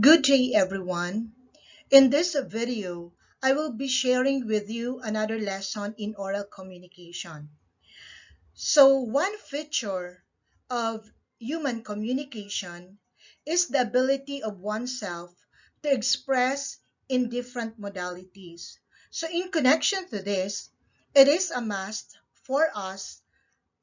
Good day, everyone. In this video, I will be sharing with you another lesson in oral communication. So, one feature of human communication is the ability of oneself to express in different modalities. So, in connection to this, it is a must for us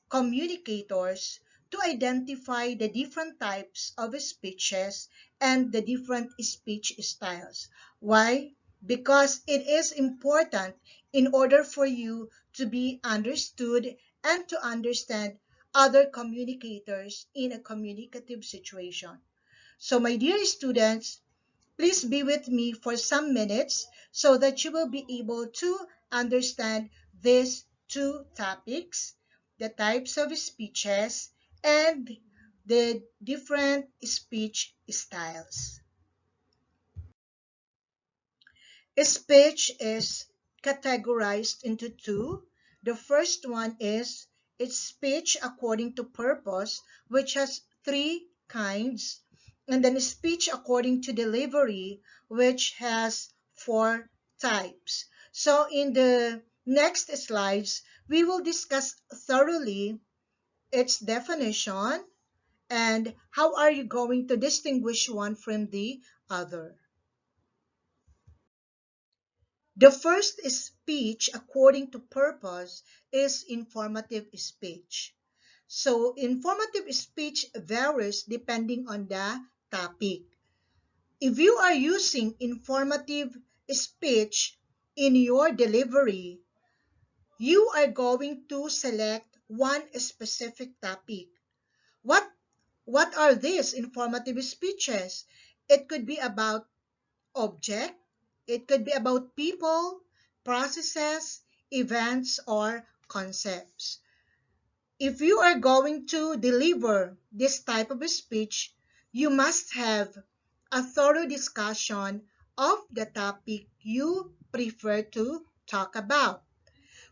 communicators to identify the different types of speeches and the different speech styles. Why? Because it is important in order for you to be understood and to understand other communicators in a communicative situation. So, my dear students, please be with me for some minutes so that you will be able to understand these two topics, the types of speeches and the different speech styles. Speech is categorized into two. The first one is it's speech according to purpose, which has three kinds, and then speech according to delivery, which has four types. So in the next slides, we will discuss thoroughly its definition and how are you going to distinguish one from the other. The first speech according to purpose is informative speech. So informative speech varies depending on the topic. If you are using informative speech in your delivery, you are going to select one specific topic. What what are these informative speeches? It could be about object, it could be about people, processes, events, or concepts. If you are going to deliver this type of a speech, you must have a thorough discussion of the topic you prefer to talk about.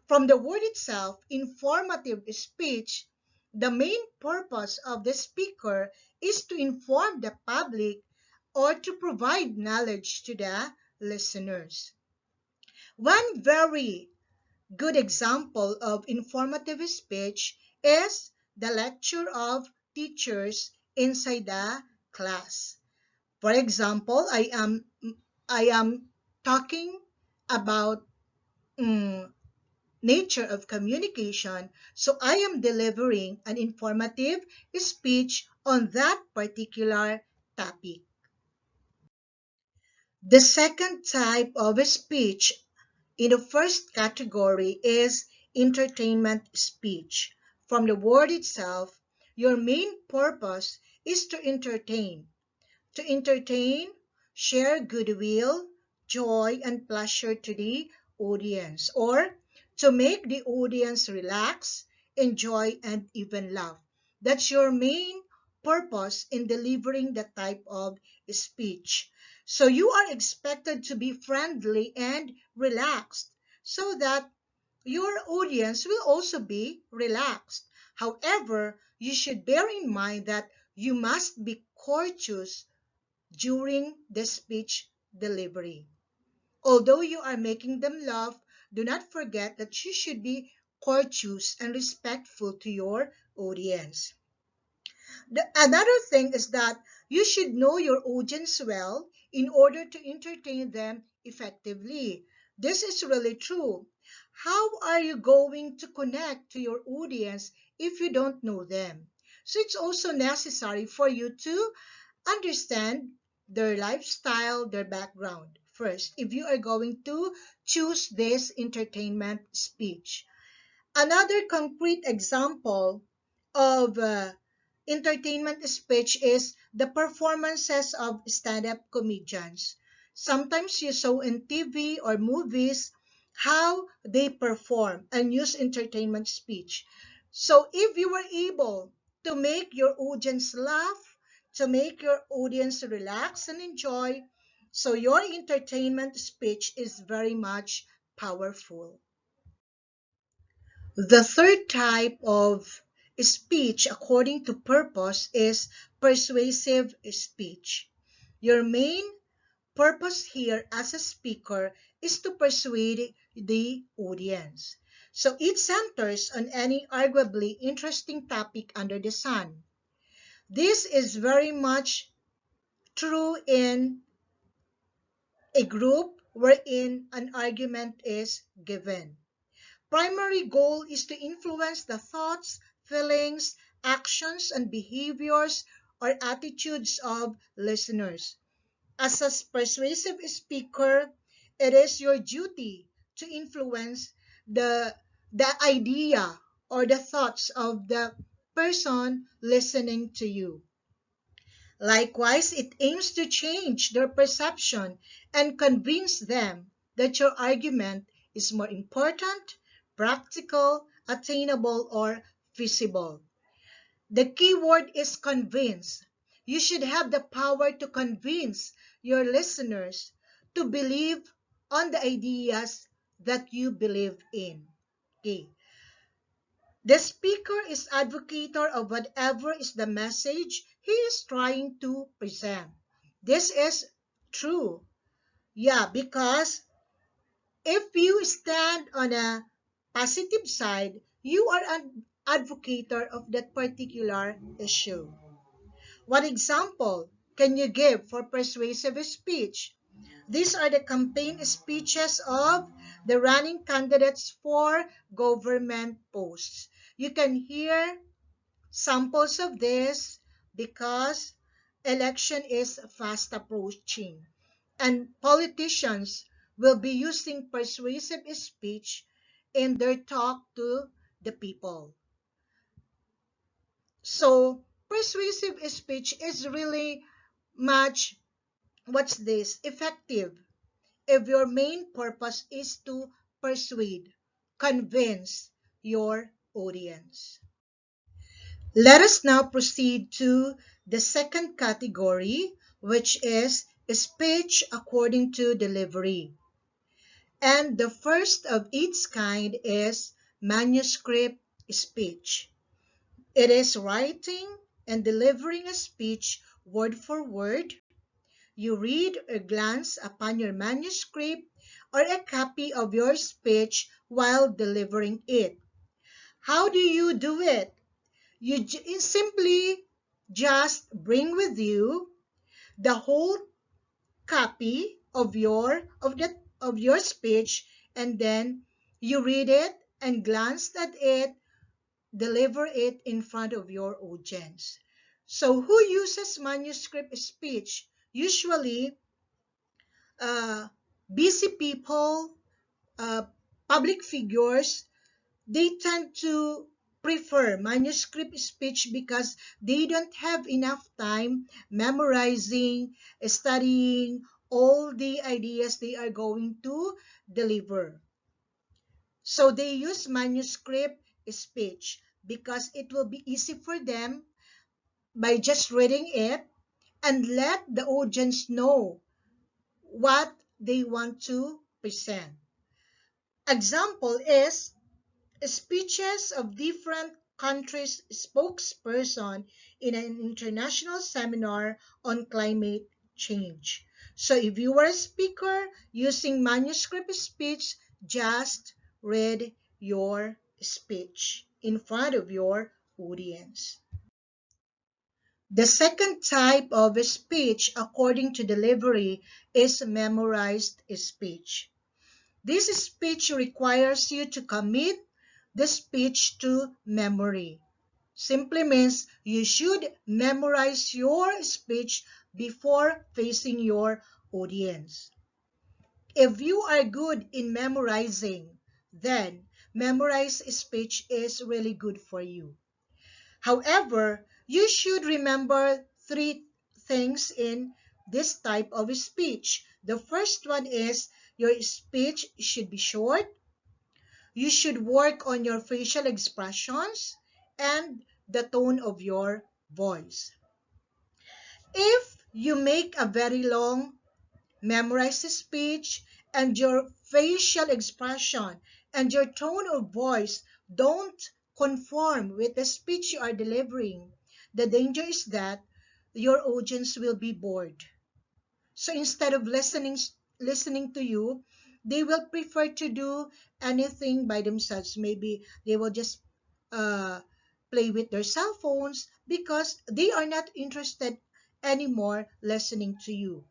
From the word itself, informative speech, the main purpose of the speaker is to inform the public or to provide knowledge to the listeners. One very good example of informative speech is the lecture of teachers inside the class. For example, I am talking about mm, nature of communication, so I am delivering an informative speech on that particular topic. The second type of speech in the first category is entertainment speech. From the word itself, your main purpose is to entertain. To entertain, share goodwill, joy, and pleasure to the audience, or to make the audience relax, enjoy, and even laugh. That's your main purpose in delivering that type of speech. So you are expected to be friendly and relaxed so that your audience will also be relaxed. However, you should bear in mind that you must be courteous during the speech delivery. Although you are making them laugh, do not forget that you should be courteous and respectful to your audience. Another thing is that you should know your audience well in order to entertain them effectively. This is really true. How are you going to connect to your audience if you don't know them? So it's also necessary for you to understand their lifestyle, their background first, if you are going to choose this entertainment speech. Another concrete example of entertainment speech is the performances of stand-up comedians. Sometimes you saw in TV or movies how they perform and use entertainment speech. So if you were able to make your audience laugh, to make your audience relax and enjoy, so your entertainment speech is very much powerful. The third type of speech according to purpose is persuasive speech. Your main purpose here as a speaker is to persuade the audience. So it centers on any arguably interesting topic under the sun. This is very much true in a group wherein an argument is given. Primary goal is to influence the thoughts, feelings, actions, and behaviors or attitudes of listeners. As a persuasive speaker, it is your duty to influence the idea or the thoughts of the person listening to you. Likewise, it aims to change their perception and convince them that your argument is more important, practical, attainable, or feasible. The key word is convince. You should have the power to convince your listeners to believe on the ideas that you believe in. Okay. The speaker is advocator of whatever is the message he is trying to present. This is true. Yeah, because if you stand on a positive side, you are an advocator of that particular issue. What example can you give for persuasive speech? These are the campaign speeches of the running candidates for government posts. You can hear samples of this because election is fast approaching and politicians will be using persuasive speech in their talk to the people. So persuasive speech is really much effective if your main purpose is to persuade, convince your audience. Let us now proceed to the second category, which is speech according to delivery. And the first of its kind is manuscript speech. It is writing and delivering a speech word for word. You read or glance upon your manuscript or a copy of your speech while delivering it. How do you do it? You simply just bring with you the whole copy of your speech, and then you read it and glance at it, deliver it in front of your audience. So who uses manuscript speech? Usually busy people, uh, public figures, they tend to prefer manuscript speech because they don't have enough time memorizing, studying all the ideas they are going to deliver. So they use manuscript speech because it will be easy for them by just reading it and let the audience know what they want to present. Example is speeches of different countries' spokesperson in an international seminar on climate change. So if you are a speaker using manuscript speech, just read your speech in front of your audience. The second type of speech according to delivery is memorized speech. This speech requires you to commit the speech to memory. Simply means you should memorize your speech before facing your audience. If you are good in memorizing, then memorized speech is really good for you. However, you should remember three things in this type of speech. The first one is your speech should be short. You should work on your facial expressions and the tone of your voice. If you make a very long memorized speech and your facial expression and your tone of voice don't conform with the speech you are delivering, the danger is that your audience will be bored. So instead of listening to you, they will prefer to do anything by themselves. Maybe they will just uh, play with their cell phones because they are not interested anymore listening to you.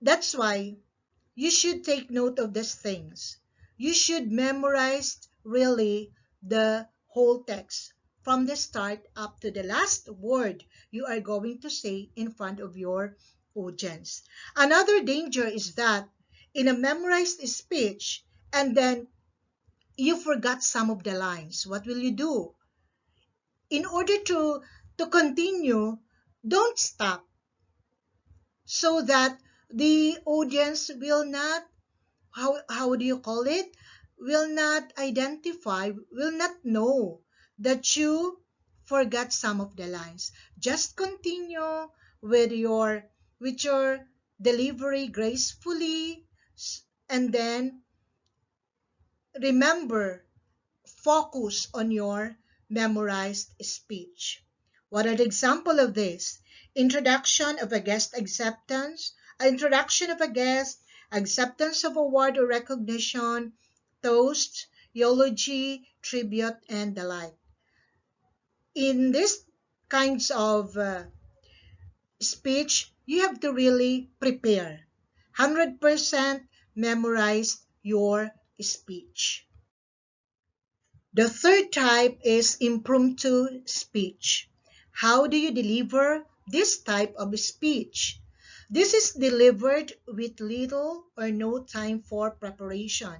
That's why you should take note of these things. You should memorize really the whole text from the start up to the last word you are going to say in front of your audience. Another danger is that in a memorized speech and then you forgot some of the lines. What will you do? In order to continue, don't stop so that the audience will not, how do you call it, will not identify, will not know that you forgot some of the lines. Just continue with your delivery gracefully, and then remember, focus on your memorized speech. What are the example of this? Introduction of a guest, introduction of a guest, acceptance of award or recognition, toast, eulogy, tribute, and the like. In these kinds of speech, you have to really prepare. 100% memorize your speech. The third type is impromptu speech. How do you deliver this type of speech? This is delivered with little or no time for preparation.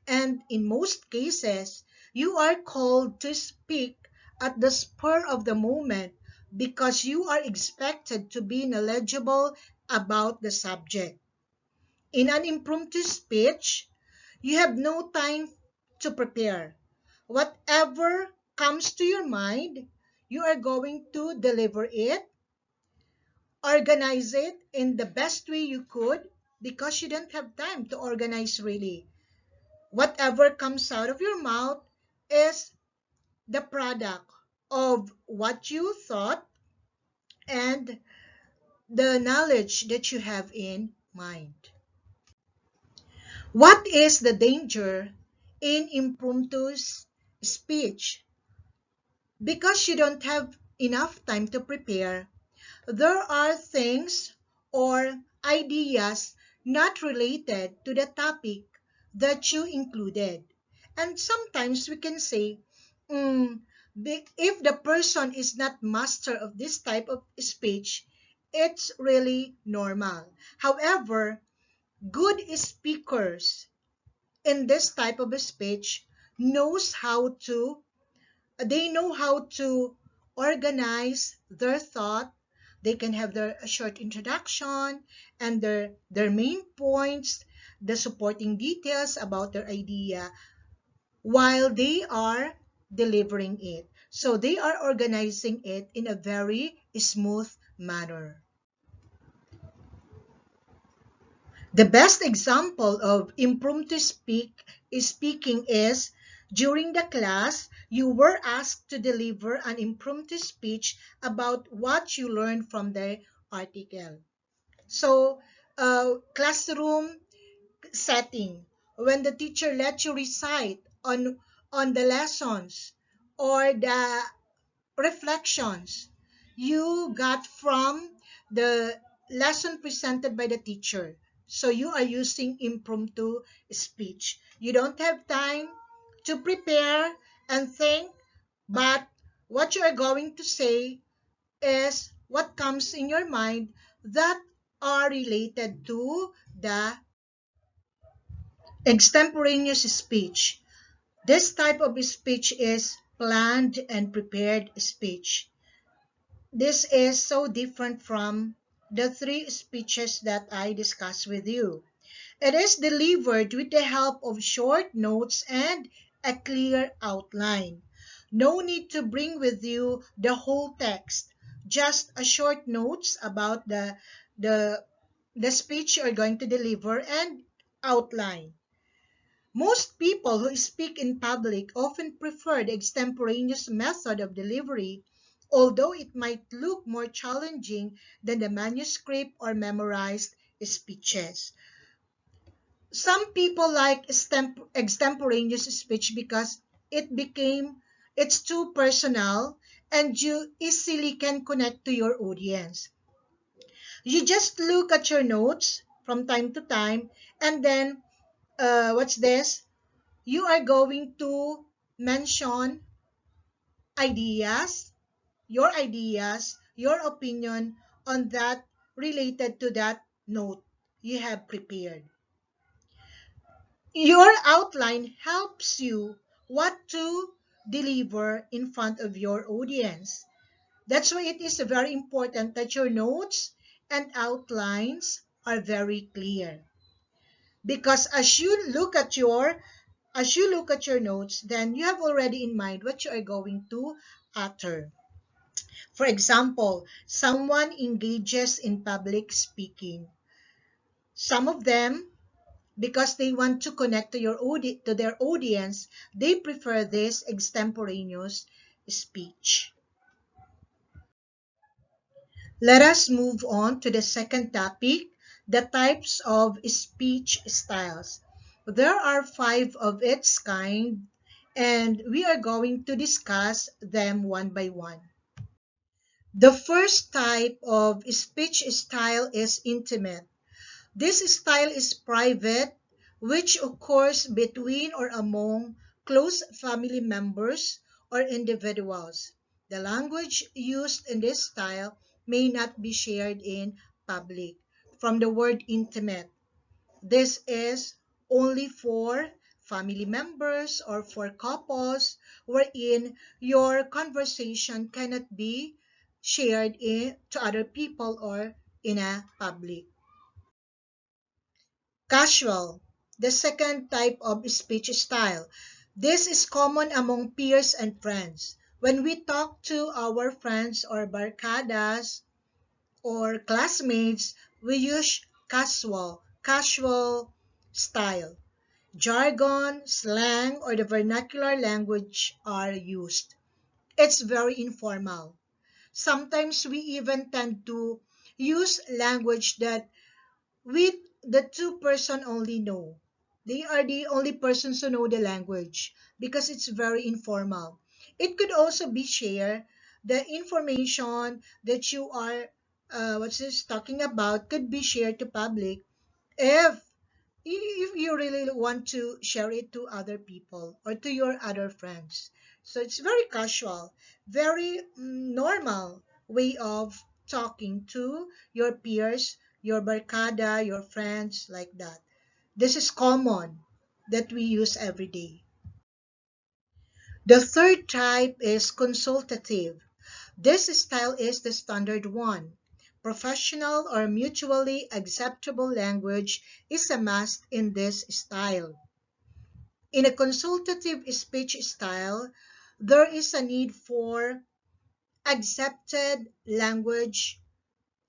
And in most cases, you are called to speak at the spur of the moment because you are expected to be knowledgeable about the subject. In an impromptu speech, you have no time to prepare. Whatever comes to your mind, you are going to deliver it, organize it in the best way you could because you don't have time to organize really. Whatever comes out of your mouth is the product of what you thought and the knowledge that you have in mind. What is the danger in impromptu speech? Because you don't have enough time to prepare, there are things or ideas not related to the topic that you included. And sometimes we can say, mm, if the person is not master of this type of speech, it's really normal. However, good speakers in this type of speech knows how to they know how to organize their thought. They can have their a short introduction and their main points, the supporting details about their idea while they are delivering it. So they are organizing it in a very smooth manner. The best example of impromptu speaking is during the class, you were asked to deliver an impromptu speech about what you learned from the article. So, classroom setting, when the teacher let you recite on the lessons or the reflections you got from the lesson presented by the teacher. So you are using impromptu speech. You don't have time to prepare and think, but what you are going to say is what comes in your mind that are related to the extemporaneous speech. This type of speech is planned and prepared speech. This is so different from the three speeches that I discussed with you. It is delivered with the help of short notes and a clear outline. No need to bring with you the whole text, just a short notes about the, the speech you're going to deliver and outline. Most people who speak in public often prefer the extemporaneous method of delivery although it might look more challenging than the manuscript or memorized speeches. Some people like extemporaneous speech because it's too personal and you easily can connect to your audience. You just look at your notes from time to time, and then what's this? You are going to mention ideas, your opinion on that related to that note you have prepared. Your outline helps you what to deliver in front of your audience. That's why it is very important that your notes and outlines are very clear. Because as you look at your notes, then you have already in mind what you are going to utter. For example, someone engages in public speaking. Some of them, because they want to connect to their audience, they prefer this extemporaneous speech. Let us move on to the second topic, the types of speech styles. There are 5 of its kind, and we are going to discuss them one by one. The first type of speech style is intimate. This style is private, which occurs between or among close family members or individuals. The language used in this style may not be shared in public. From the word intimate, this is only for family members or for couples wherein your conversation cannot be shared to other people or in a public. Casual, the second type of speech style. This is common among peers and friends. When we talk to our friends or barcadas or classmates, we use casual style. Jargon, slang, or the vernacular language are used. It's very informal. Sometimes we even tend to use language that with the two-person only know. They are the only persons who know the language because it's very informal. It could also be shared. The information that you are what's this talking about could be shared to public if if you really want to share it to other people or to your other friends. So it's very casual, very normal way of talking to your peers, your barkada, your friends, like that. This is common that we use every day. The third type is consultative. This style is the standard one. Professional or mutually acceptable language is a must in this style. In a consultative speech style, there is a need for accepted language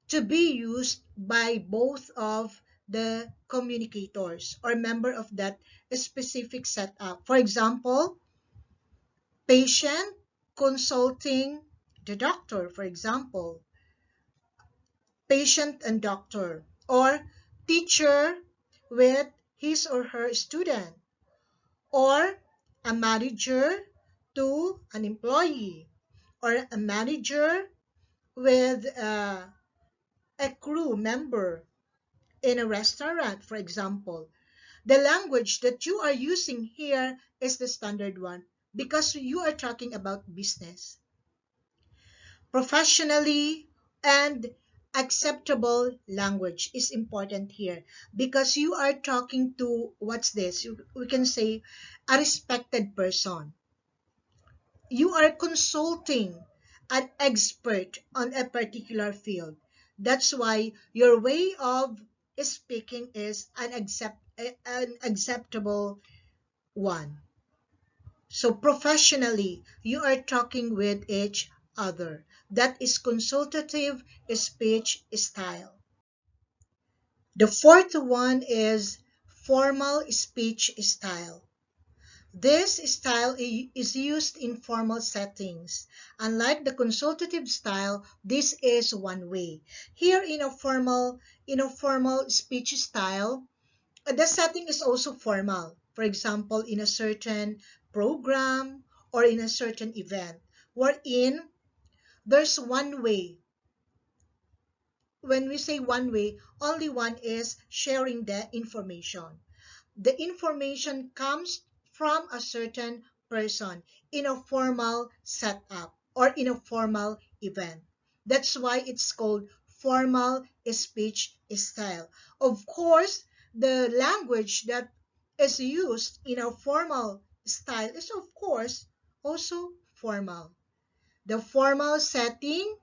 to be used by both of the communicators or member of that specific setup. For example, patient consulting the doctor, for example, patient and doctor, or teacher with his or her student, or a manager to an employee, or a manager with a crew member in a restaurant, for example. The language that you are using here is the standard one because you are talking about business. Professionally and acceptable language is important here because you are talking to what's this? We can say a respected person. You are consulting an expert on a particular field. That's why your way of speaking is an acceptable one. So professionally, you are talking with each other. That is consultative speech style. The fourth one is formal speech style. This style is used in formal settings. Unlike the consultative style, this is one way. Here in a formal speech style, the setting is also formal. For example, in a certain program or in a certain event, wherein there's one way. When we say one way, only one is sharing the information. The information comes from a certain person in a formal setup or in a formal event. That's why it's called formal speech style. Of course, the language that is used in a formal style is, of course, also formal. The formal setting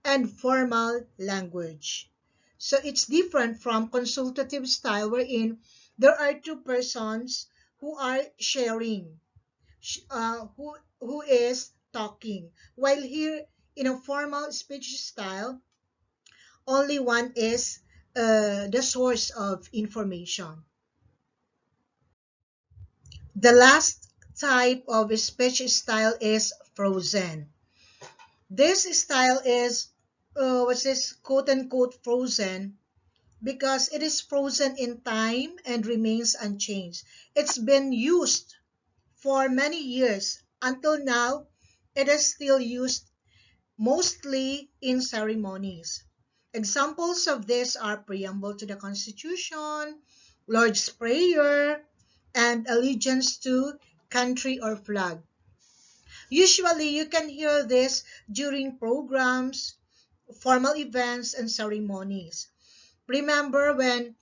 and formal language. So it's different from consultative style wherein there are two persons who are sharing, who is talking. While here in a formal speech style, only one is the source of information. The last type of speech style is frozen. This style is, what's this, quote unquote frozen, because it is frozen in time and remains unchanged. It's been used for many years. Until now, it is still used mostly in ceremonies. Examples of this are preamble to the Constitution, Lord's Prayer, and allegiance to country or flag. Usually, you can hear this during programs, formal events, and ceremonies. Remember when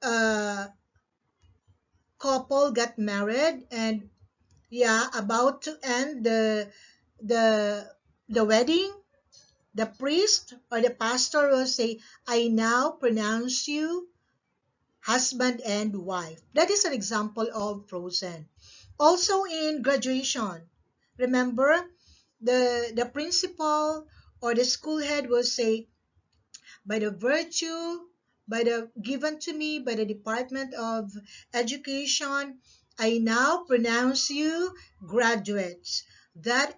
a couple got married and, yeah, about to end the the wedding, the priest or the pastor will say, I now pronounce you husband and wife. That is an example of frozen. Also in graduation, remember the principal or the school head will say, by the virtue, by the given to me by the Department of Education, I now pronounce you graduates. That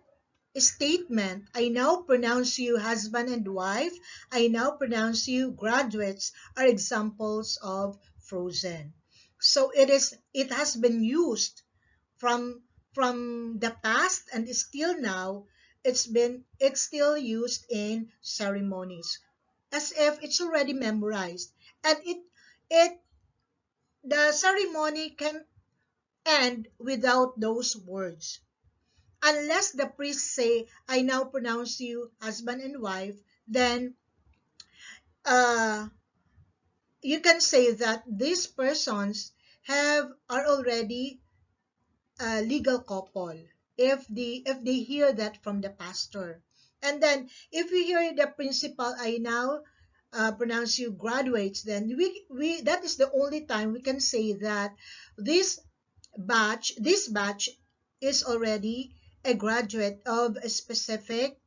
statement, I now pronounce you husband and wife, I now pronounce you graduates, are examples of frozen. So it has been used from the past and is still now, it's still used in ceremonies as if it's already memorized, and it the ceremony can end without those words unless the priest say, I now pronounce you husband and wife. Then uh you can say that these persons are already a legal couple if they hear that from the pastor. And then if we hear the principal, I now pronounce you graduates, then we that is the only time we can say that this this batch is already a graduate of a specific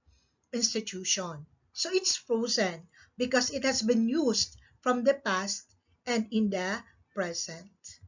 institution. So it's frozen because it has been used from the past and in the present.